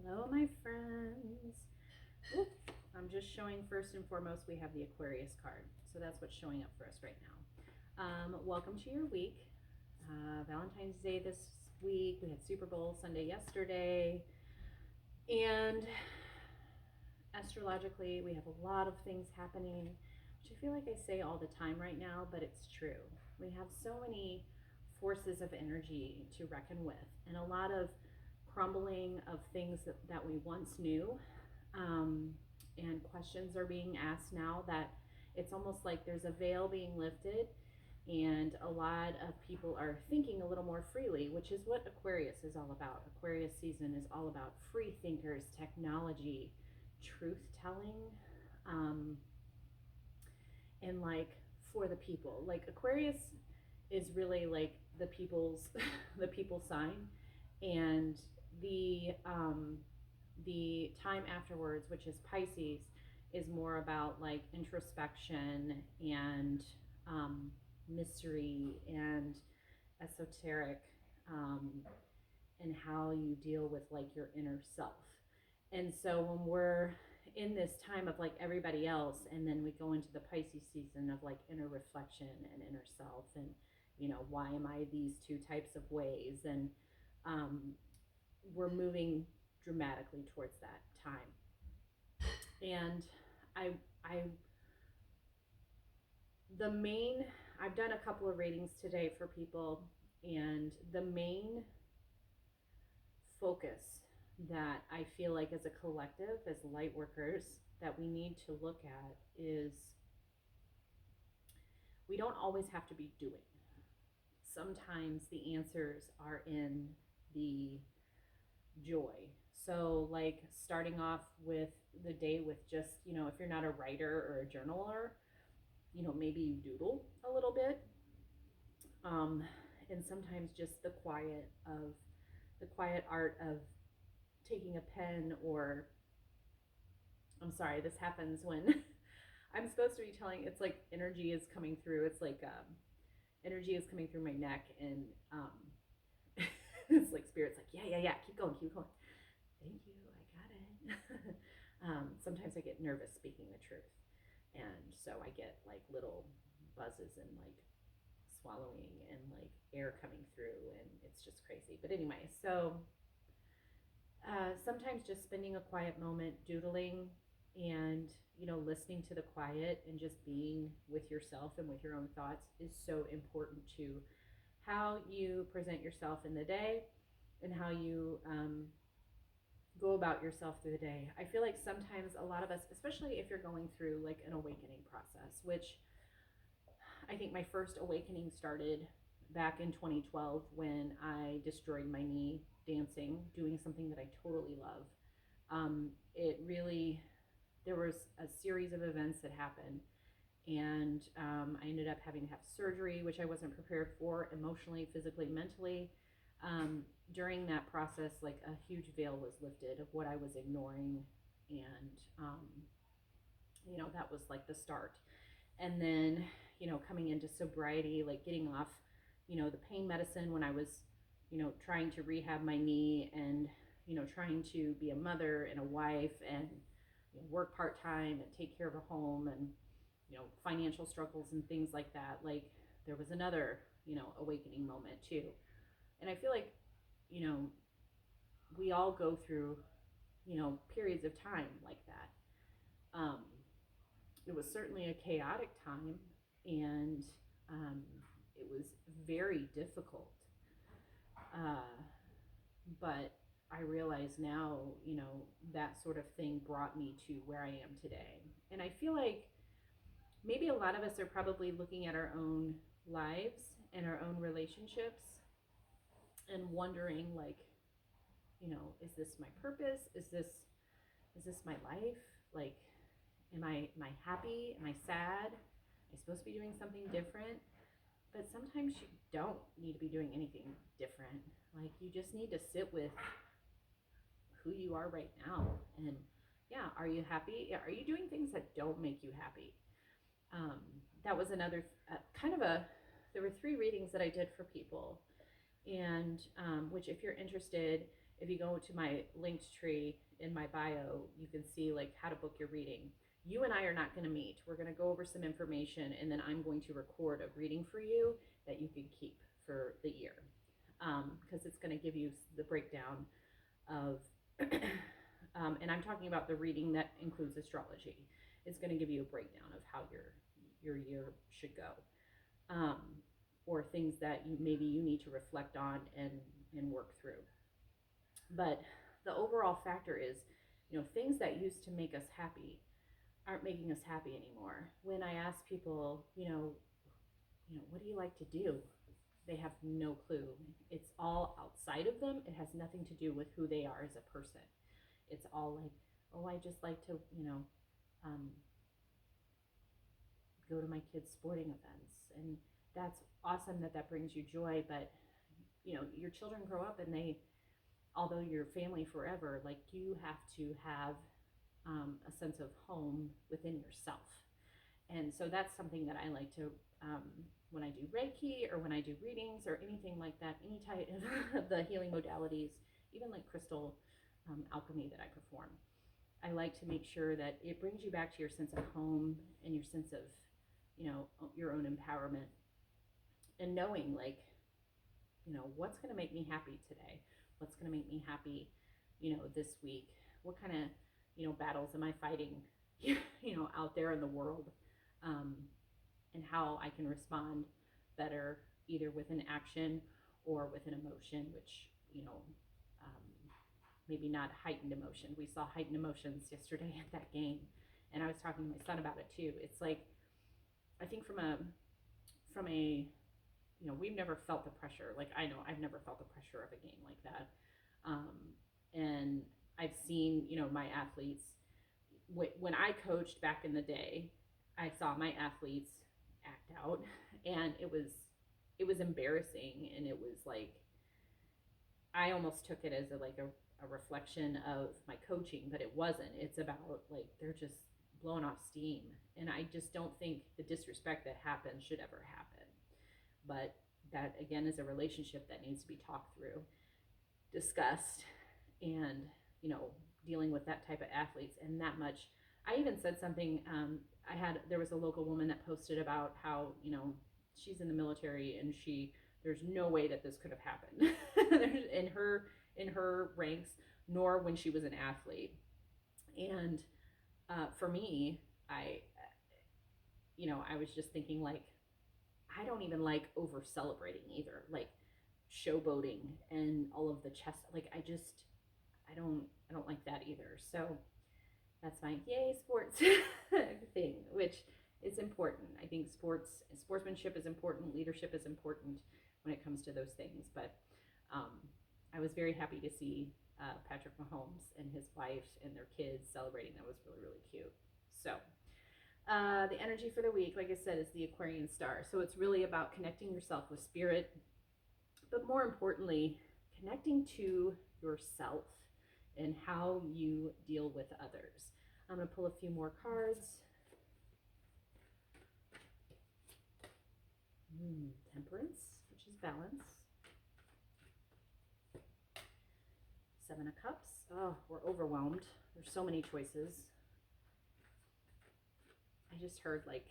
Hello, my friends. Oop, I'm just showing first and foremost we have the Aquarius card. So that's what's showing up for us right now. Welcome to your week. Valentine's Day this week. We had Super Bowl Sunday yesterday. And astrologically, we have a lot of things happening, which I feel like I say all the time right now, but it's true. We have so many forces of energy to reckon with, and a lot of crumbling of things that we once knew. Um, and questions are being asked now that it's almost like there's a veil being lifted, and a lot of people are thinking a little more freely, which is what Aquarius is all about. Aquarius season is all about free thinkers, technology, truth telling, um, and like for the people. Like Aquarius is really like the people's the people sign, and the time afterwards, which is Pisces, is more about like introspection and um, mystery and esoteric, um, and how you deal with like your inner self. And so when we're in this time of like everybody else, and then we go into the Pisces season of like inner reflection and inner self, and why am I these two types of ways, and um, we're moving dramatically towards that time. And I I the main I've done a couple of readings today for people, and the main focus that I feel like as a collective, as light workers, that we need to look at is we don't always have to be doing. Sometimes the answers are in the joy. So, like starting off with the day with just, if you're not a writer or a journaler, maybe you doodle a little bit. Um, and sometimes just the quiet art of taking a pen, or I'm sorry, this happens when I'm supposed to be telling, it's like energy is coming through. It's like energy is coming through my neck, and it's like spirit's like, yeah, keep going, keep going. Thank you, I got it. Sometimes I get nervous speaking the truth, and so I get like little buzzes and like swallowing and like air coming through, and it's just crazy. But anyway, so sometimes just spending a quiet moment doodling, and listening to the quiet and just being with yourself and with your own thoughts is so important to how you present yourself in the day, and how you go about yourself through the day. I feel like sometimes a lot of us, especially if you're going through like an awakening process, which I think my first awakening started back in 2012 when I destroyed my knee dancing, doing something that I totally love. It really, there was a series of events that happened, and I ended up having to have surgery, which I wasn't prepared for emotionally, physically, mentally. Um, During that process, like a huge veil was lifted of what I was ignoring, and that was like the start. And then coming into sobriety, like getting off the pain medicine when I was trying to rehab my knee, and trying to be a mother and a wife, and work part-time and take care of a home, and financial struggles and things like that. Like there was another awakening moment too. And I feel like you know we all go through periods of time like that. It was certainly a chaotic time, and um, it was very difficult. Uh, but I realize now, that sort of thing brought me to where I am today. And I feel like maybe a lot of us are probably looking at our own lives and our own relationships and wondering, like, is this my purpose? Is this my life? Like, am I happy? Am I sad? Am I supposed to be doing something different? But sometimes you don't need to be doing anything different. Like, you just need to sit with who you are right now. And yeah, are you happy? Are you doing things that don't make you happy? Um, that was another kind of a, there were 3 readings that I did for people. And which, if you're interested, if you go to my linked tree in my bio, you can see like how to book your reading. You and I are not going to meet. We're going to go over some information, and then I'm going to record a reading for you that you can keep for the year, because it's going to give you the breakdown of and I'm talking about the reading that includes astrology. It's going to give you a breakdown of how your year should go, um, or things that maybe you need to reflect on and work through. But the overall factor is, things that used to make us happy aren't making us happy anymore. When I ask people, what do you like to do? They have no clue. It's all outside of them. It has nothing to do with who they are as a person. It's all like, oh, I just like to, um, go to my kids' sporting events. And that's awesome that brings you joy. But, your children grow up and although you're family forever, like you have to have a sense of home within yourself. And so that's something that I like to, when I do Reiki or when I do readings or anything like that, any type of the healing modalities, even like crystal alchemy that I perform, I like to make sure that it brings you back to your sense of home and your sense of, your own empowerment, and knowing like, what's going to make me happy today? What's going to make me happy, this week? What kind of, battles am I fighting, out there in the world? And how I can respond better, either with an action or with an emotion, which, maybe not heightened emotion. We saw heightened emotions yesterday at that game, and I was talking to my son about it too. It's like, I think from a, we've never felt the pressure. Like, I know I've never felt the pressure of a game like that. And I've seen, my athletes, when I coached back in the day, I saw my athletes act out, and it was embarrassing, and it was like, I almost took it as a reflection of my coaching, but it wasn't. It's about like, they're just blowing off steam, and I just don't think the disrespect that happens should ever happen. But that again is a relationship that needs to be talked through, discussed, and dealing with that type of athletes. And that much, I even said something, there was a local woman that posted about how, she's in the military, and there's no way that this could have happened in her ranks, nor when she was an athlete. And for me, I was just thinking, like, I don't even like over celebrating either, like showboating and all of the chest. Like, I don't like that either. So that's my yay sports thing, which is important. I think sportsmanship is important, leadership is important when it comes to those things. But I was very happy to see Patrick Mahomes and his wife and their kids celebrating. That was really, really cute. So the energy for the week, like I said, is the Aquarian star. So it's really about connecting yourself with spirit, but more importantly, connecting to yourself and how you deal with others. I'm going to pull a few more cards. Temperance, which is balance. Seven of Cups. Oh, we're overwhelmed. There's so many choices. I just heard like,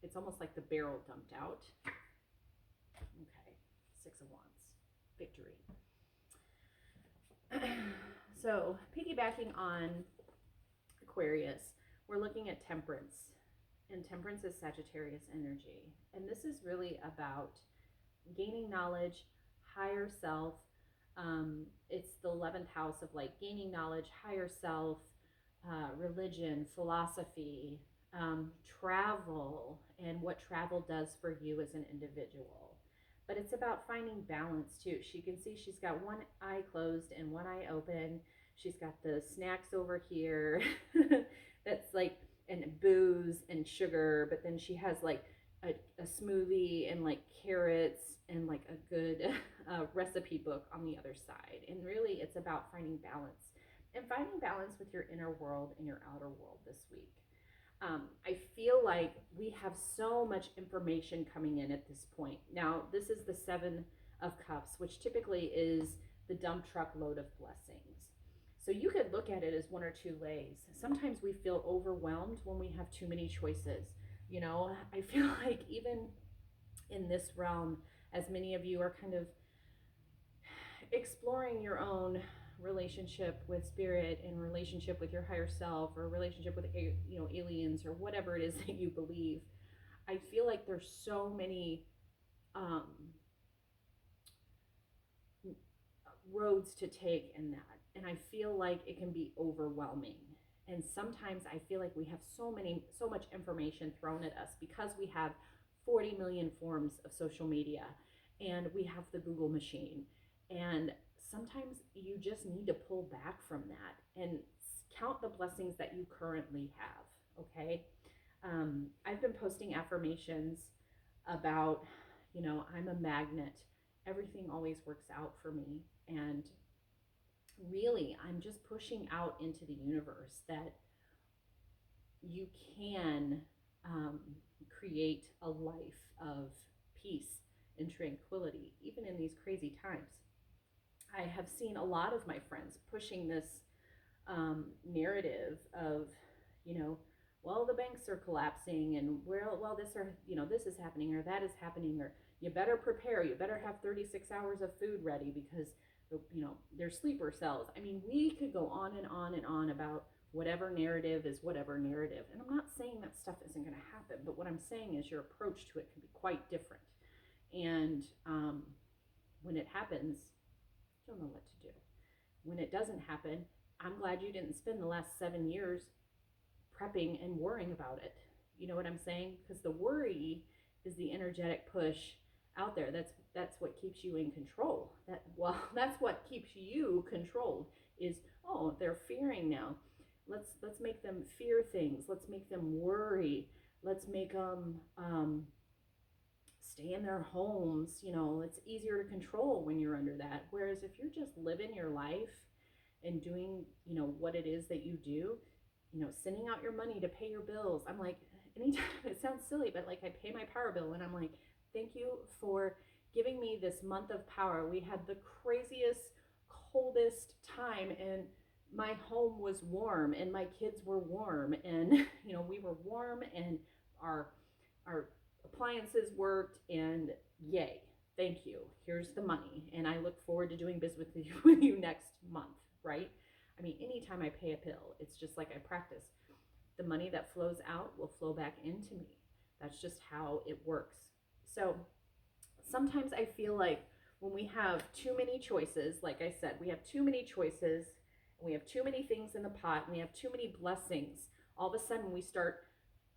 it's almost like the barrel dumped out. Okay, Six of Wands. Victory. So, piggybacking on Aquarius, we're looking at Temperance. And Temperance is Sagittarius energy. And this is really about gaining knowledge, higher self. It's the 11th house of like gaining knowledge, higher self, religion, philosophy, travel, and what travel does for you as an individual. But it's about finding balance too. She can see she's got one eye closed and one eye open. She's got the snacks over here that's like, and booze and sugar, but then she has like a smoothie and like carrots and like a good recipe book on the other side. And really it's about finding balance, and finding balance with your inner world and your outer world this week. I feel like we have so much information coming in at this point. Now, this is the Seven of Cups, which typically is the dump truck load of blessings. So you could look at it as one or two ways. Sometimes we feel overwhelmed when we have too many choices. You know, I feel like even in this realm, as many of you are kind of exploring your own relationship with spirit and relationship with your higher self or relationship with aliens or whatever it is that you believe, I feel like there's so many um, roads to take in that, and I feel like it can be overwhelming. And sometimes I feel like we have so much information thrown at us because we have 40 million forms of social media and we have the Google machine. And sometimes you just need to pull back from that and count the blessings that you currently have. Okay. I've been posting affirmations about, I'm a magnet. Everything always works out for me. And really, I'm just pushing out into the universe that you can create a life of peace and tranquility, even in these crazy times. I have seen a lot of my friends pushing this narrative of, well, the banks are collapsing, and this is happening or that is happening, or you better prepare, you better have 36 hours of food ready because there's sleeper cells. I mean, we could go on and on and on about whatever narrative is whatever narrative. And I'm not saying that stuff isn't going to happen, but what I'm saying is your approach to it can be quite different. And when it happens, you'll know what to do. When it doesn't happen, I'm glad you didn't spend the last 7 years prepping and worrying about it. You know what I'm saying? Because the worry is the energetic push out there. That's what keeps you in control. That's what keeps you controlled. Is, oh, they're fearing now. Let's make them fear things. Let's make them worry. Let's make them stay in their homes. It's easier to control when you're under that. Whereas if you're just living your life and doing, what it is that you do, sending out your money to pay your bills. I'm like, anytime, it sounds silly, but like I pay my power bill and I'm like, thank you for giving me this month of power. We had the craziest, coldest time, and my home was warm and my kids were warm, and we were warm, and our appliances worked, and yay, thank you, here's the money, and I look forward to doing business with you next month, right? I mean, anytime I pay a bill, it's just like I practice. The money that flows out will flow back into me. That's just how it works. So sometimes I feel like when we have too many choices, like I said, we have too many choices, and we have too many things in the pot, and we have too many blessings, all of a sudden we start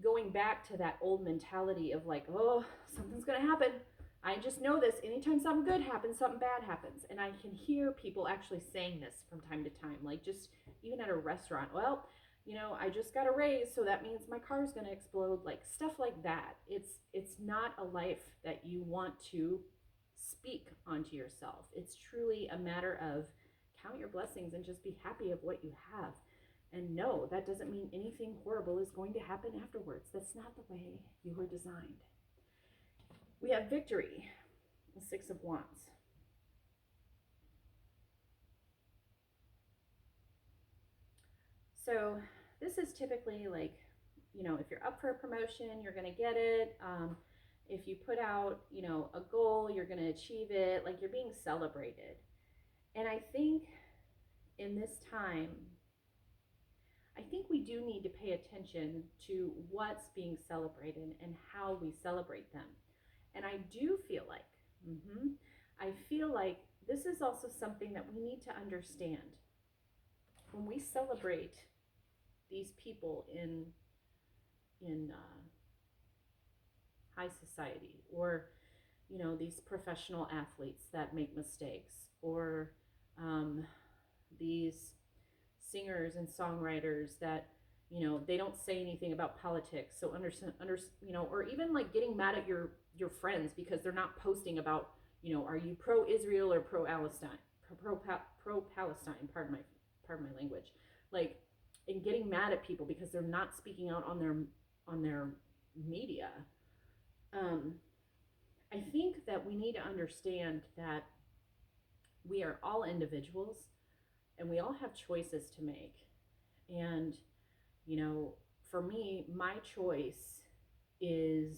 going back to that old mentality of like, oh, something's going to happen. I just know this. Anytime something good happens, something bad happens. And I can hear people actually saying this from time to time, like just even at a restaurant. Well, I just got a raise, so that means my car is going to explode, like stuff like that. It's not a life that you want to speak onto yourself. It's truly a matter of count your blessings and just be happy of what you have. And no, that doesn't mean anything horrible is going to happen afterwards. That's not the way you were designed. We have victory, the Six of Wands. So this is typically like, if you're up for a promotion, you're going to get it. If you put out, a goal, you're going to achieve it. Like, you're being celebrated. And I think in this time, I think we do need to pay attention to what's being celebrated and how we celebrate them. And I do feel like, I feel like this is also something that we need to understand. When we celebrate these people in high society, or these professional athletes that make mistakes, or these singers and songwriters that they don't say anything about politics, so or even like getting mad at your friends because they're not posting about are you pro Israel or pro Palestine, pro Palestine, pardon my language, like, and getting mad at people because they're not speaking out on their media. I think that we need to understand that we are all individuals and we all have choices to make. And, you know, for me, my choice is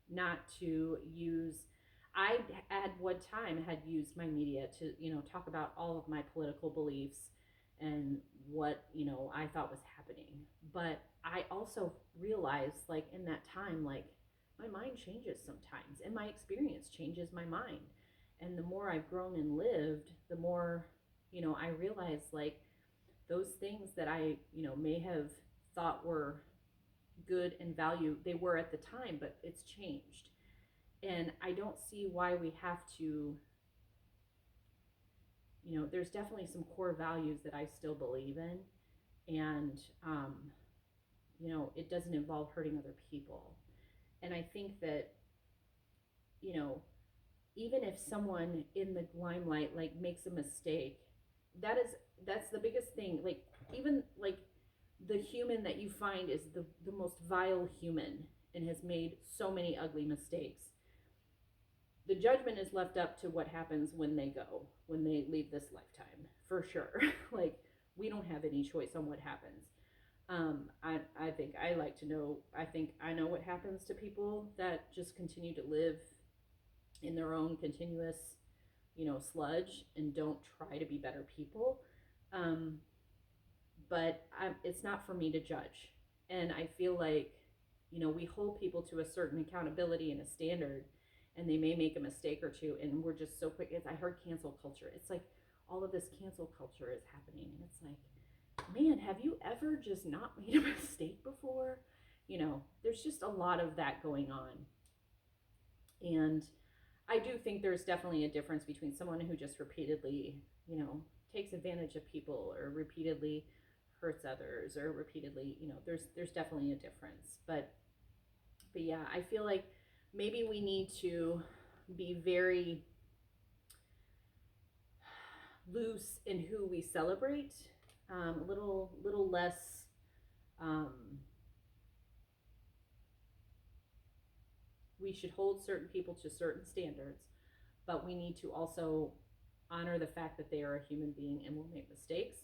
not to use, I at one time had used my media to, you know, talk about all of my political beliefs and what, you know, I thought was happening. But I also realized, like, in that time, like, my mind changes sometimes and my experience changes my mind. And the more I've grown and lived, the more, you know, I realize, like, those things that I, you know, may have thought were good and value, they were at the time, but it's changed. And I don't see why we have to, you know, there's definitely some core values that I still believe in. And, you know, it doesn't involve hurting other people. And I think that, you know, even if someone in the limelight like makes a mistake, that is, that's the biggest thing. Like, even like the human that you find is the most vile human and has made so many ugly mistakes. The judgment is left up to what happens when they go, when they leave this lifetime, for sure. Like, we don't have any choice on what happens. I think I like to know, I think I know what happens to people that just continue to live in their own continuous, you know, sludge and don't try to be better people. Um, but it's not for me to judge. And I feel like, you know, we hold people to a certain accountability and a standard, and they may make a mistake or two, and we're just so quick. I heard cancel culture. It's like all of this cancel culture is happening, and it's like, man, have you ever just not made a mistake before? You know, there's just a lot of that going on. And I do think there's definitely a difference between someone who just repeatedly, you know, takes advantage of people or repeatedly hurts others or repeatedly, you know, there's definitely a difference. But yeah, I feel like maybe we need to be very loose in who we celebrate, a little less um, we should hold certain people to certain standards, but we need to also honor the fact that they are a human being and will make mistakes,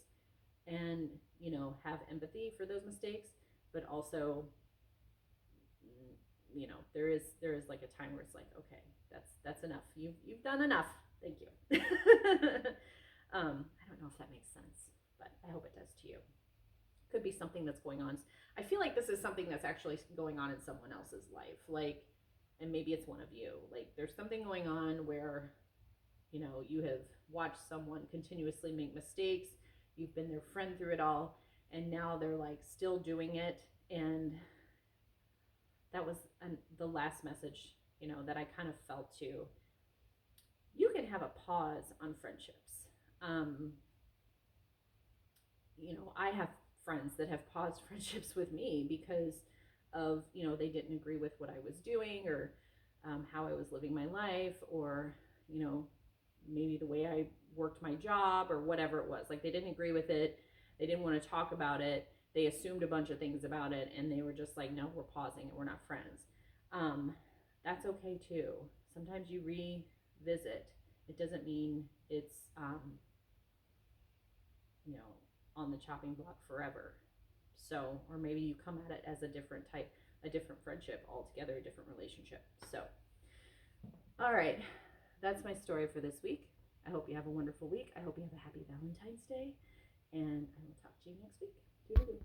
and, you know, have empathy for those mistakes, but also, you know, there is like a time where it's like, okay, that's enough. You've done enough. Thank you. I don't know if that makes sense, but I hope it does to you. Could be something that's going on. I feel like this is something that's actually going on in someone else's life, like, and maybe it's one of you. Like, there's something going on where, you know, you have watched someone continuously make mistakes. You've been their friend through it all, and now they're like still doing it. And that was the last message, you know, that I kind of felt too. You can have a pause on friendships. Um, you know, I have friends that have paused friendships with me because of, you know, they didn't agree with what I was doing, or how I was living my life, or, you know, maybe the way I worked my job or whatever it was. Like, they didn't agree with it. They didn't want to talk about it. They assumed a bunch of things about it, and they were just like, no, we're pausing and we're not friends. Um, that's okay too. Sometimes you revisit. It doesn't mean it's, you know, on the chopping block forever. So, or maybe you come at it as a different type, a different friendship altogether, a different relationship. So, all right, that's my story for this week. I hope you have a wonderful week. I hope you have a happy Valentine's Day, and I will talk to you next week. Toodaloo.